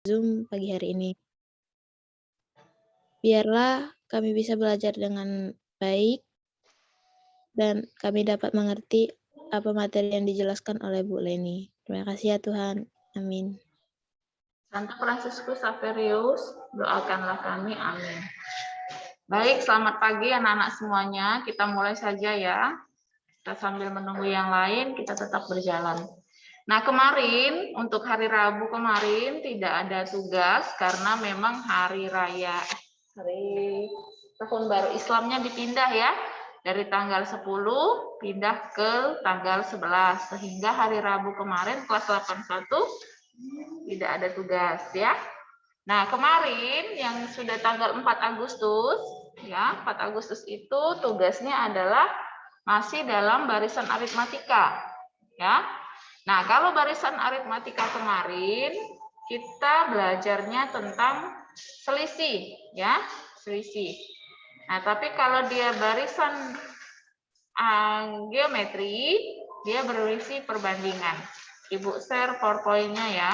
Zoom pagi hari ini. Biarlah kami bisa belajar dengan baik dan kami dapat mengerti apa materi yang dijelaskan oleh Bu Leni. Terima kasih ya Tuhan. Amin. Santo Fransiskus Saverius, doakanlah kami. Amin. Baik, selamat pagi anak-anak semuanya. Kita mulai saja ya. Kita sambil menunggu yang lain, kita tetap berjalan. Nah, kemarin untuk hari Rabu kemarin tidak ada tugas karena memang hari raya hari tahun baru Islamnya dipindah ya. Dari tanggal 10 pindah ke tanggal 11 sehingga hari Rabu kemarin kelas 81 tidak ada tugas ya. Nah, kemarin yang sudah tanggal 4 Agustus ya, 4 Agustus itu tugasnya adalah masih dalam barisan aritmatika ya. Nah, kalau barisan aritmatika kemarin kita belajarnya tentang selisih ya, selisih. Nah, tapi kalau dia barisan geometri, dia berisi perbandingan. Ibu share PowerPoint-nya ya.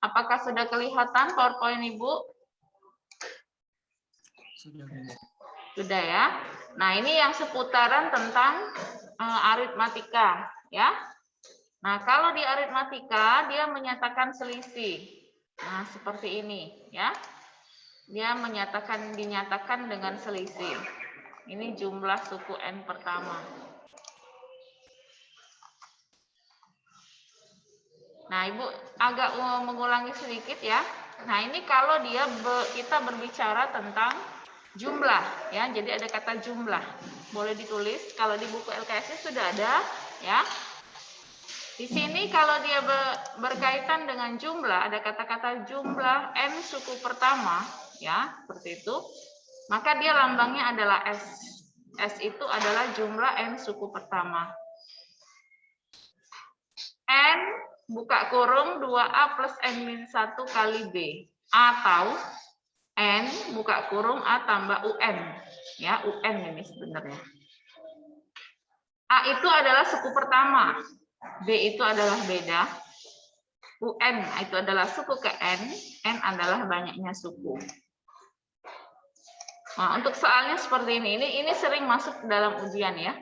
Apakah sudah kelihatan PowerPoint Ibu? Sudah ya. Nah, ini yang seputaran tentang aritmatika ya. Nah, kalau di aritmatika dia menyatakan selisih. Nah, seperti ini ya. Dia dinyatakan dengan selisih. Ini jumlah suku N pertama. Nah, Ibu agak mengulangi sedikit ya. Nah, ini kalau kita berbicara tentang jumlah ya. Jadi ada kata jumlah. Boleh ditulis kalau di buku LKS sudah ada ya. Di sini kalau dia berkaitan dengan jumlah, ada kata-kata jumlah N suku pertama ya, seperti itu. Maka dia lambangnya adalah S. S itu adalah jumlah N suku pertama. N buka kurung 2A plus N-1 kali B. Atau N buka kurung A tambah UN. Ya, UN ini sebenarnya. A itu adalah suku pertama. B itu adalah beda. UN itu adalah suku ke N adalah banyaknya suku. Nah, untuk soalnya seperti ini sering masuk dalam ujian ya.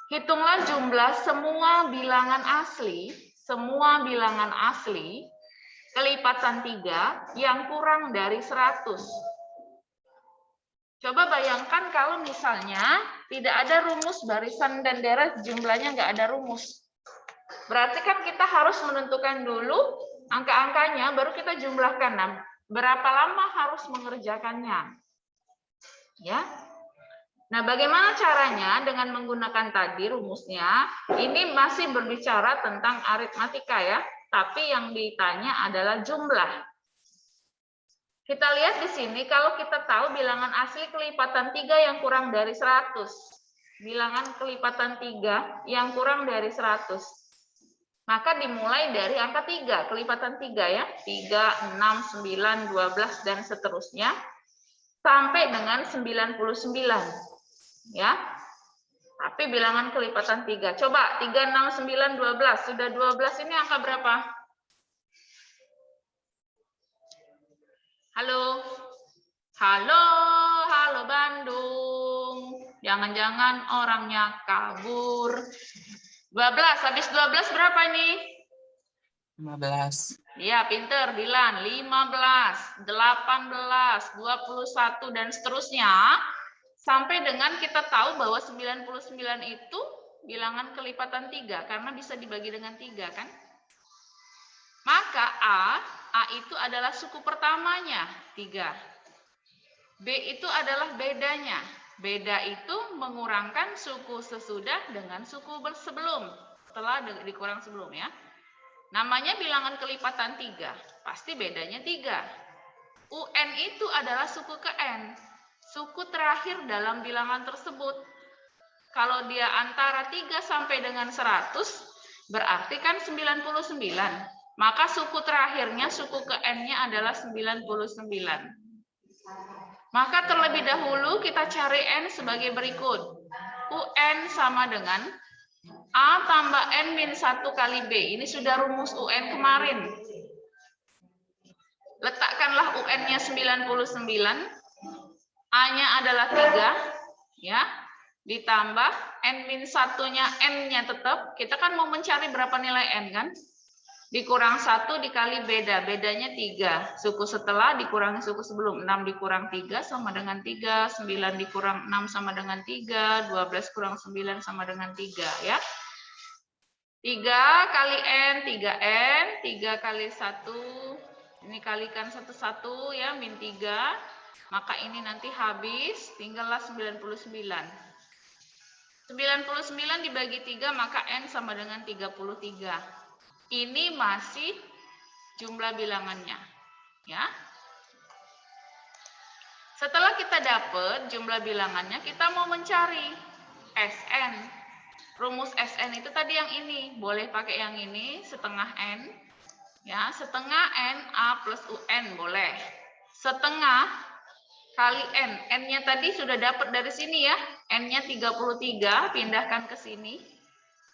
Hitunglah jumlah semua bilangan asli kelipatan 3 yang kurang dari 100. Coba bayangkan kalau misalnya tidak ada rumus barisan dan deret, jumlahnya nggak ada rumus. Berarti kan kita harus menentukan dulu angka-angkanya, baru kita jumlahkan. Nah, berapa lama harus mengerjakannya? Ya. Nah, bagaimana caranya dengan menggunakan tadi rumusnya? Ini masih berbicara tentang aritmatika ya, tapi yang ditanya adalah jumlah. Kita lihat di sini, kalau kita tahu bilangan asli kelipatan 3 yang kurang dari 100. Bilangan kelipatan 3 yang kurang dari 100. Maka dimulai dari angka 3, kelipatan 3 ya. 3, 6, 9, 12, dan seterusnya. Sampai dengan 99. Ya. Tapi bilangan kelipatan 3. Coba, 3, 6, 9, 12. Sudah 12 ini angka berapa? Halo? Halo Bandung. Jangan-jangan orangnya kabur. 12, habis 12 berapa ini? 15. Iya, pinter, Dilan. 15, 18, 21, dan seterusnya. Sampai dengan kita tahu bahwa 99 itu bilangan kelipatan 3, karena bisa dibagi dengan 3, kan? Maka A itu adalah suku pertamanya, 3. B itu adalah bedanya. Beda itu mengurangkan suku sesudah dengan suku sebelum. Setelah dikurang sebelum ya. Namanya bilangan kelipatan 3. Pasti bedanya 3. UN itu adalah suku ke N. Suku terakhir dalam bilangan tersebut. Kalau dia antara 3 sampai dengan 100, berarti kan 99. Maka suku terakhirnya, suku ke N-nya adalah 99. Maka terlebih dahulu kita cari N sebagai berikut. UN sama dengan A tambah N min 1 kali B. Ini sudah rumus UN kemarin. Letakkanlah UN-nya 99. A-nya adalah 3. Ya. Ditambah N min 1-nya, N-nya tetap. Kita kan mau mencari berapa nilai N kan? Dikurang 1 dikali beda. Bedanya 3. Suku setelah dikurangi suku sebelum. 6 dikurang 3 sama dengan 3. 9 dikurang 6 sama dengan 3. 12 kurang 9 sama dengan 3. Ya. 3 kali N, 3N. 3 kali 1. Ini kalikan 1, ya. Min 3. Maka ini nanti habis. Tinggallah 99. 99 dibagi 3 maka N sama dengan 33. Ini masih jumlah bilangannya, ya. Setelah kita dapat jumlah bilangannya, kita mau mencari SN. Rumus SN itu tadi yang ini, boleh pakai yang ini setengah N, ya. Setengah N A plus UN boleh. Setengah kali N, N-nya tadi sudah dapat dari sini ya, N-nya 33, pindahkan ke sini.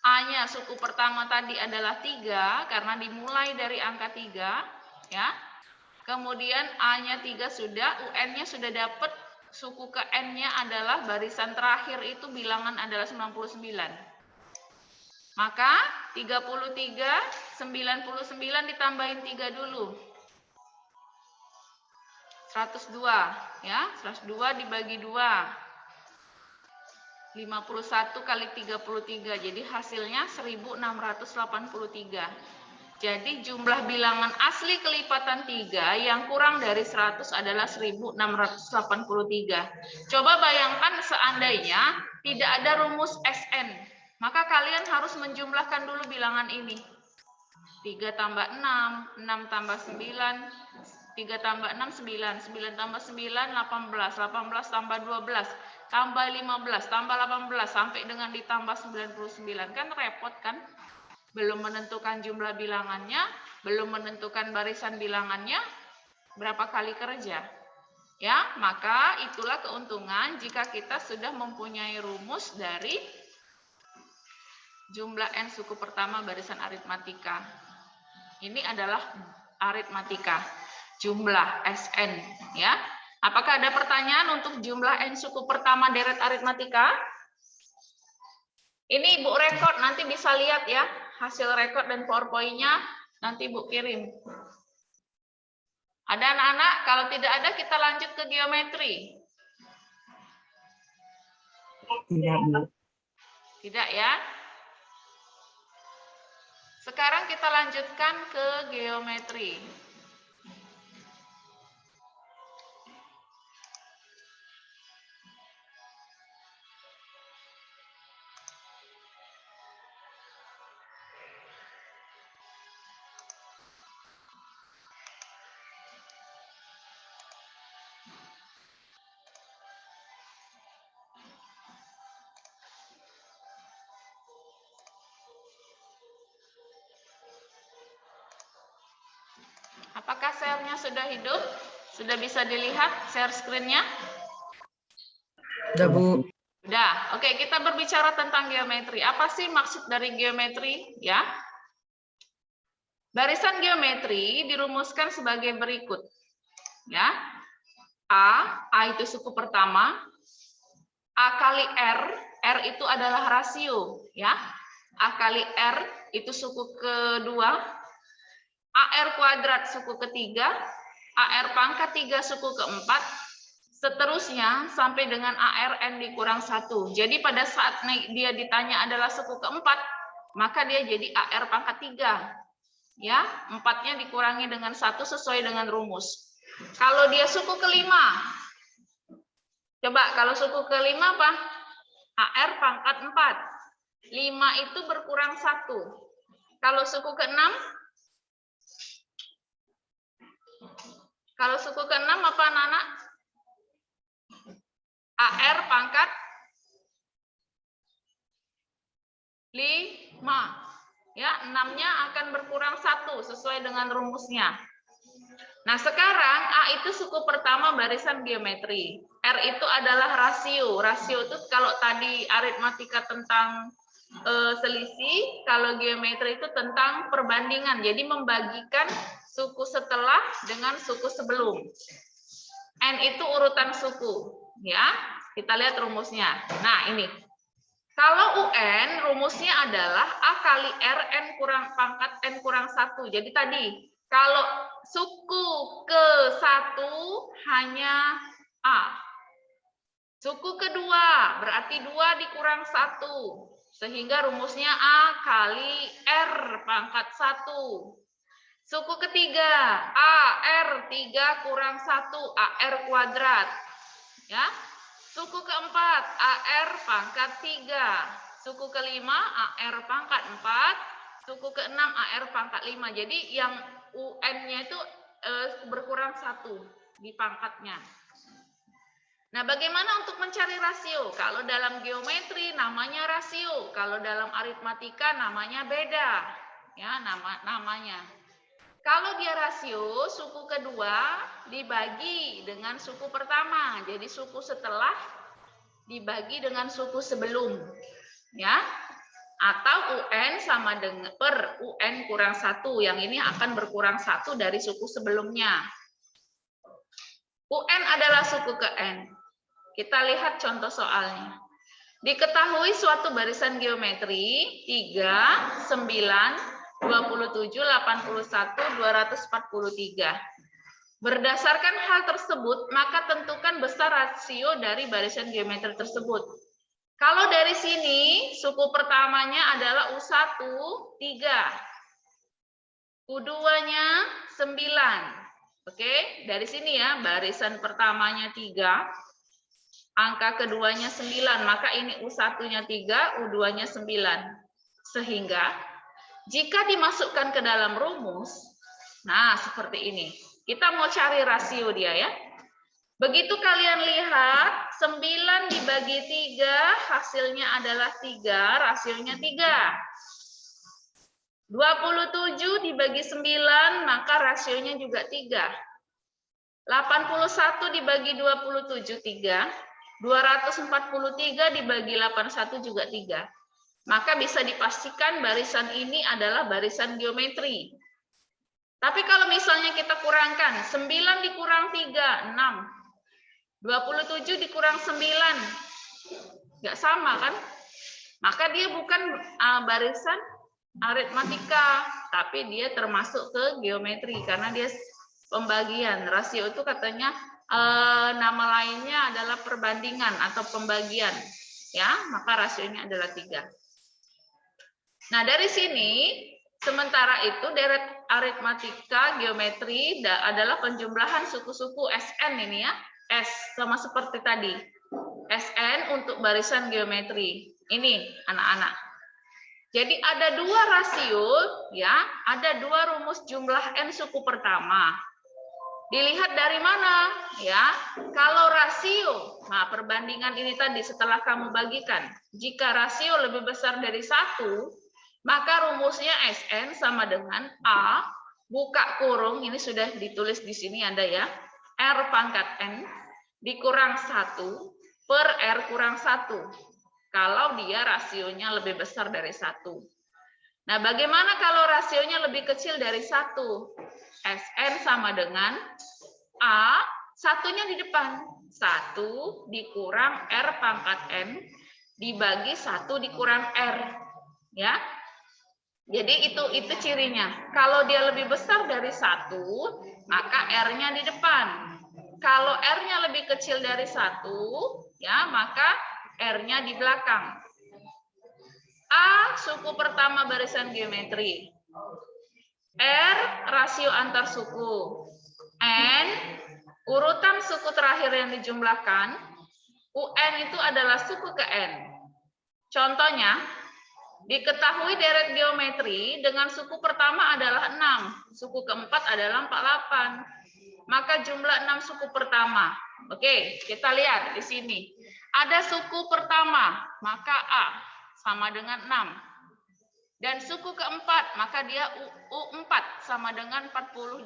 A-nya suku pertama tadi adalah 3 karena dimulai dari angka 3, ya. Kemudian A-nya 3 sudah, UN-nya sudah dapat, suku ke N-nya adalah barisan terakhir itu bilangan adalah 99. Maka 33, 99 ditambahin 3 dulu. 102, ya. 102 dibagi 2. 51 kali 33, jadi hasilnya 1683. Jadi jumlah bilangan asli kelipatan 3 yang kurang dari 100 adalah 1683. Coba bayangkan seandainya tidak ada rumus SN, maka kalian harus menjumlahkan dulu bilangan ini. 3 tambah 6, 6 tambah 9, 3 tambah 6, 9, 9 tambah 9, 18, 18 tambah 12, tambah 15, tambah 18, sampai dengan ditambah 99. Kan repot kan? Belum menentukan jumlah bilangannya, belum menentukan barisan bilangannya, berapa kali kerja? Ya, maka itulah keuntungan jika kita sudah mempunyai rumus dari jumlah N suku pertama barisan aritmatika. Ini adalah aritmatika, jumlah SN, ya. Apakah ada pertanyaan untuk jumlah N suku pertama deret aritmatika? Ini Ibu rekod, nanti bisa lihat ya, hasil rekod dan PowerPoint-nya nanti Ibu kirim. Ada anak-anak? Kalau tidak ada, kita lanjut ke geometri. Tidak, Bu. Tidak ya? Sekarang kita lanjutkan ke geometri. Apakah share-nya sudah hidup? Sudah bisa dilihat share screen-nya? Sudah, Bu. Sudah. Oke, kita berbicara tentang geometri. Apa sih maksud dari geometri? Ya. Barisan geometri dirumuskan sebagai berikut. Ya. A itu suku pertama. A kali R, R itu adalah rasio, ya. A kali R itu suku kedua. AR kuadrat suku ketiga, AR pangkat 3 suku keempat, seterusnya sampai dengan ARN dikurang 1. Jadi pada saat dia ditanya adalah suku keempat, maka dia jadi AR pangkat 3. Ya, 4-nya dikurangi dengan 1 sesuai dengan rumus. Kalau dia suku kelima, coba kalau suku kelima apa? AR pangkat 4. 5 itu berkurang 1. Kalau suku keenam, kalau suku ke-6 apa anak-anak? AR pangkat 5. Ya, 6-nya akan berkurang 1 sesuai dengan rumusnya. Nah, sekarang A itu suku pertama barisan geometri. R itu adalah rasio. Rasio itu kalau tadi aritmatika tentang selisih, kalau geometri itu tentang perbandingan. Jadi membagikan suku setelah dengan suku sebelum. N itu urutan suku, ya. Kita lihat rumusnya. Nah, ini. Kalau UN rumusnya adalah A kali R N kurang pangkat N kurang 1. Jadi tadi kalau suku ke-1 hanya A. Suku kedua berarti 2 dikurang 1. Sehingga rumusnya A kali R pangkat 1. Suku ketiga AR 3 kurang 1 AR kuadrat. Ya. Suku keempat AR pangkat 3. Suku kelima AR pangkat 4. Suku keenam AR pangkat 5. Jadi yang UN-nya itu berkurang 1 di pangkatnya. Nah, bagaimana untuk mencari rasio? Kalau dalam geometri namanya rasio, kalau dalam aritmatika namanya beda. Ya, namanya. Kalau dia rasio, suku kedua dibagi dengan suku pertama. Jadi suku setelah dibagi dengan suku sebelum. Ya. Atau UN sama dengan per UN kurang 1. Yang ini akan berkurang 1 dari suku sebelumnya. UN adalah suku ke N. Kita lihat contoh soalnya. Diketahui suatu barisan geometri 3, 9, 27, 81, 243. Berdasarkan hal tersebut, maka tentukan besar rasio dari barisan geometri tersebut. Kalau dari sini, suku pertamanya adalah U1, 3. U2-nya 9. Oke, dari sini ya, barisan pertamanya 3. Angka keduanya 9, maka ini U1-nya 3, U2-nya 9. Sehingga, jika dimasukkan ke dalam rumus, nah seperti ini. Kita mau cari rasio dia ya. Begitu kalian lihat, 9 dibagi 3, hasilnya adalah 3, rasionya 3. 27 dibagi 9, maka rasionya juga 3. 81 dibagi 27, 3. 243 dibagi 81 juga 3. Maka bisa dipastikan barisan ini adalah barisan geometri. Tapi kalau misalnya kita kurangkan, 9 dikurang 3, 6. 27 dikurang 9. Nggak sama kan? Maka dia bukan barisan aritmatika, tapi dia termasuk ke geometri karena dia pembagian. Rasio itu katanya nama lainnya adalah perbandingan atau pembagian, ya, maka rasionya adalah 3. Nah, dari sini, sementara itu deret aritmatika geometri adalah penjumlahan suku-suku SN ini ya, S sama seperti tadi, SN untuk barisan geometri. Ini anak-anak. Jadi ada 2 rasio, ya, ada 2 rumus jumlah N suku pertama. Dilihat dari mana, ya? Kalau rasio, nah perbandingan ini tadi setelah kamu bagikan, jika rasio lebih besar dari 1, maka rumusnya SN sama dengan A, buka kurung, ini sudah ditulis di sini ada ya, R pangkat N, dikurang 1, per R kurang 1. Kalau dia rasionya lebih besar dari 1. Nah, bagaimana kalau rasionya lebih kecil dari 1? SN sama dengan A, satunya di depan. 1 dikurang R pangkat N, dibagi 1 dikurang R. Ya. Jadi itu cirinya. Kalau dia lebih besar dari 1, maka R-nya di depan. Kalau R-nya lebih kecil dari 1, ya, maka R-nya di belakang. A, suku pertama barisan geometri. R, rasio antar suku. N, urutan suku terakhir yang dijumlahkan. UN itu adalah suku ke N. Contohnya, diketahui deret geometri dengan suku pertama adalah 6. Suku keempat adalah 48. Maka jumlah 6 suku pertama. Oke, kita lihat di sini. Ada suku pertama, maka A sama dengan 6. Dan suku keempat, maka dia U4 sama dengan 48.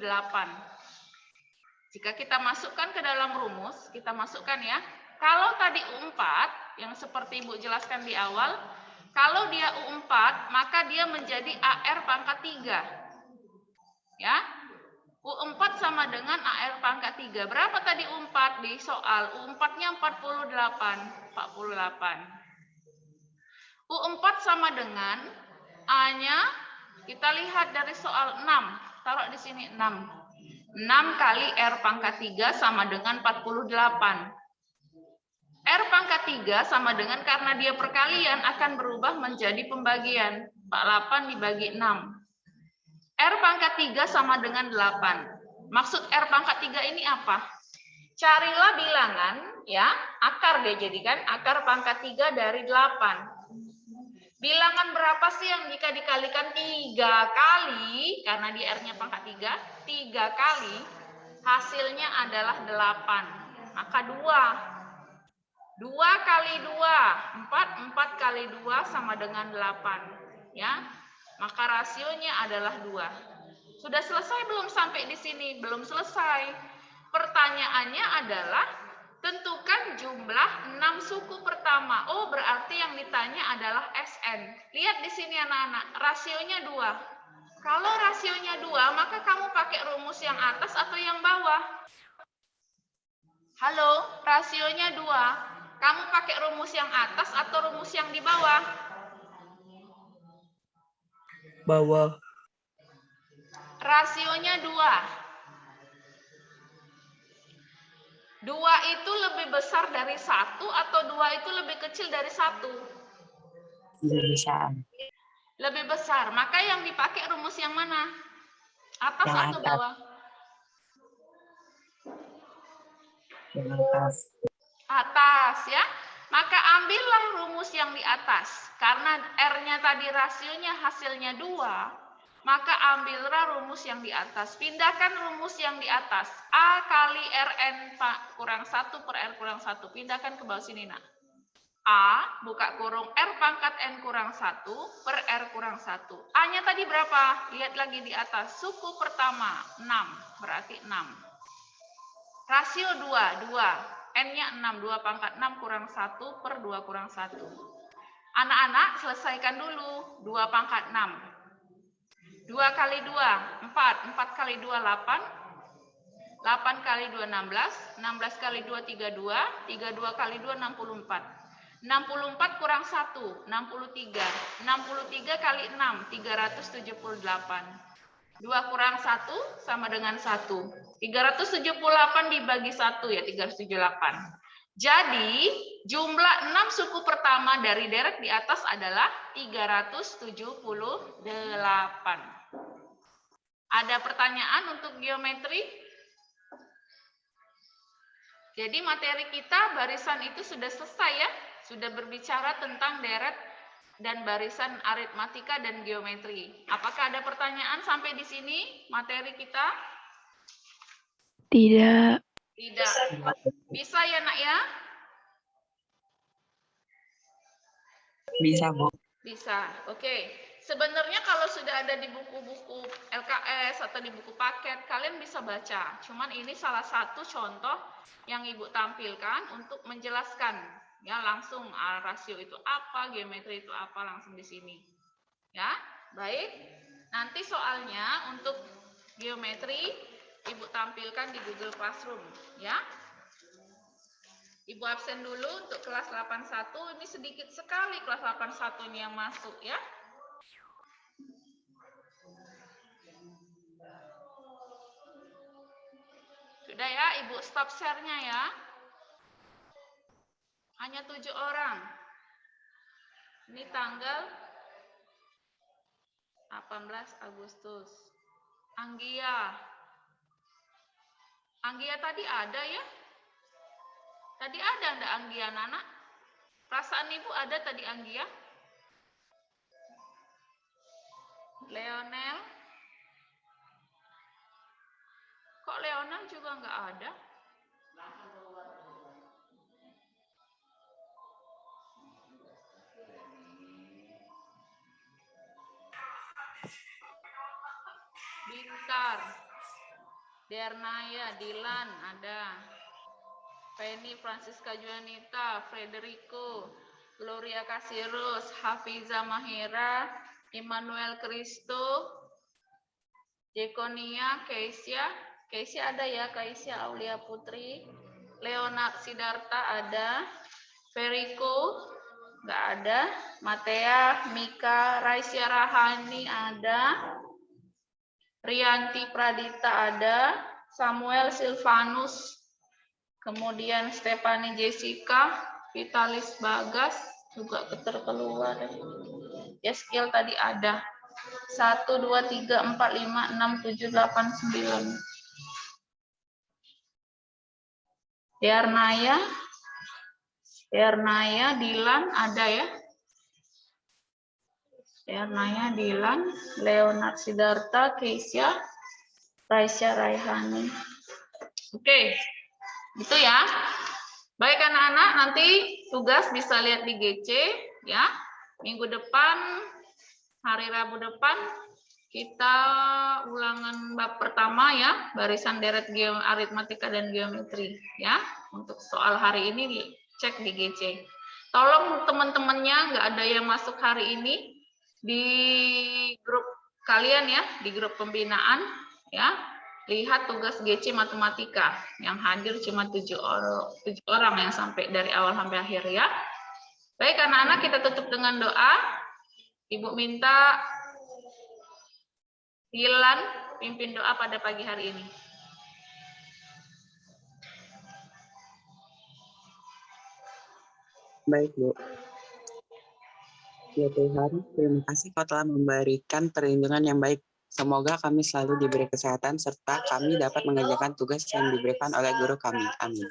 Jika kita masukkan ke dalam rumus, kita masukkan ya. Kalau tadi U4, yang seperti Ibu jelaskan di awal, kalau dia U4, maka dia menjadi AR pangkat 3. Ya. U4 sama dengan AR pangkat 3. Berapa tadi U4 di soal? U4-nya 48. U4 sama dengan A-nya, kita lihat dari soal 6. Taruh di sini 6. 6 kali R pangkat 3 sama dengan 48. R pangkat 3 sama dengan, karena dia perkalian, akan berubah menjadi pembagian. 48 dibagi 6. R pangkat 3 sama dengan 8. Maksud R pangkat 3 ini apa? Carilah bilangan, ya, akar dia jadikan, akar pangkat 3 dari 8. Bilangan berapa sih yang jika dikalikan 3 kali, karena di R-nya pangkat 3, 3 kali, hasilnya adalah 8. Maka 2. 2 kali 2, 4. 4 kali 2 sama dengan 8. Ya, maka rasionya adalah 2. Sudah selesai belum sampai di sini? Belum selesai. Pertanyaannya adalah, tentukan jumlah 6 suku pertama. Oh, berarti yang ditanya adalah SN. Lihat di sini anak-anak, rasionya 2. Kalau rasionya 2, maka kamu pakai rumus yang atas atau yang bawah? Halo, rasionya 2. Kamu pakai rumus yang atas atau rumus yang di bawah? Bawah. Rasionya 2. 2 itu lebih besar dari 1 atau 2 itu lebih kecil dari 1? Lebih besar. Lebih besar. Maka yang dipakai rumus yang mana? Atas Yang atau atas. bawah? Yang atas. Atas ya. Maka ambillah rumus yang di atas. Karena R-nya tadi rasionya hasilnya 2, maka ambillah rumus yang di atas. Pindahkan rumus yang di atas. A kali Rn kurang 1 per R kurang 1. Pindahkan ke bawah sini, nak. A, buka kurung, R pangkat N kurang 1 per R kurang 1. A-nya tadi berapa? Lihat lagi di atas. Suku pertama, 6. Berarti 6. Rasio 2, 2. N-nya 6, 2 pangkat 6 kurang 1 per 2 kurang 1. Anak-anak, selesaikan dulu. 2 pangkat 6. 2 kali 2, 4. 4 kali 2, 8. 8 kali 2, 16. 16 kali 2, 32. 32 kali 2, 64. 64 kurang 1, 63. 63 kali 6, 378. 2 kurang 1 sama dengan 1. 378 dibagi 1 ya, 378. Jadi, jumlah 6 suku pertama dari deret di atas adalah 378. Ada pertanyaan untuk geometri? Jadi materi kita barisan itu sudah selesai ya. Sudah berbicara tentang deret dan barisan aritmatika dan geometri. Apakah ada pertanyaan sampai di sini materi kita? Tidak. Tidak. Bisa ya, nak ya? Bisa, Bu. Bisa. Oke. Sebenarnya kalau sudah ada di buku-buku LKS atau di buku paket, kalian bisa baca. Cuman ini salah satu contoh yang Ibu tampilkan untuk menjelaskan. Ya, langsung rasio itu apa, geometri itu apa, langsung di sini. Ya, baik. Nanti soalnya untuk geometri Ibu tampilkan di Google Classroom, ya. Ibu absen dulu untuk kelas 81. Ini sedikit sekali kelas 81 ini yang masuk, ya. Sudah ya, Ibu stop share-nya ya. Hanya 7 orang. Ini tanggal 18 Agustus. Anggia. Anggia tadi ada ya? Tadi ada enggak Anggia, Nana? Perasaan Ibu ada tadi Anggia? Leonel? Kok Leonel juga enggak ada? Oscar. Dernaya, Dilan, ada. Penny, Francisca Juanita, Frederico, Gloria Kasirus, Hafiza Mahira, Immanuel Kristo, Jekonia, Keisha ada ya, Keisha Aulia Putri, Leonard Sidarta ada, Feriko nggak ada, Matea, Mika, Raisya Rahani ada, Rianti Pradita ada, Samuel Silvanus, kemudian Stephanie Jessica, Vitalis Bagas juga keterkeluar. Yeskiel tadi ada. 1, 2, 3, 4, 5, 6, 7, 8, 9. Dernaya, Dilan ada ya. Dernaya, Dilan, Leonard Sidarta, Keisha, Raisya Raihani. Oke, gitu ya. Baik anak-anak, nanti tugas bisa lihat di GC ya. Minggu depan, hari Rabu depan, kita ulangan bab pertama ya, barisan deret aritmatika dan geometri ya. Untuk soal hari ini cek di GC. Tolong teman-temannya nggak ada yang masuk hari ini di grup kalian ya, di grup pembinaan ya. Lihat tugas GC matematika yang hadir cuma 7 orang yang sampai dari awal sampai akhir ya. Baik anak-anak, kita tutup dengan doa. Ibu minta Dilan pimpin doa pada pagi hari ini. Baik, Bu. Ya Tuhan, terima kasih Kau telah memberikan perlindungan yang baik. Semoga kami selalu diberi kesehatan serta kami dapat mengerjakan tugas yang diberikan oleh guru kami. Amin.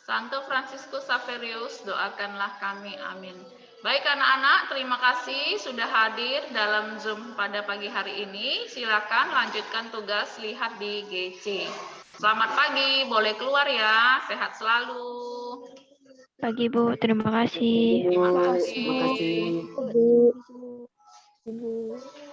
Santo Fransiskus Saverius, doakanlah kami. Amin. Baik anak-anak, terima kasih sudah hadir dalam Zoom pada pagi hari ini. Silakan lanjutkan tugas, lihat di GC. Selamat pagi, boleh keluar ya. Sehat selalu. Pagi Bu, terima kasih. Terima kasih. Terima kasih. Ibu.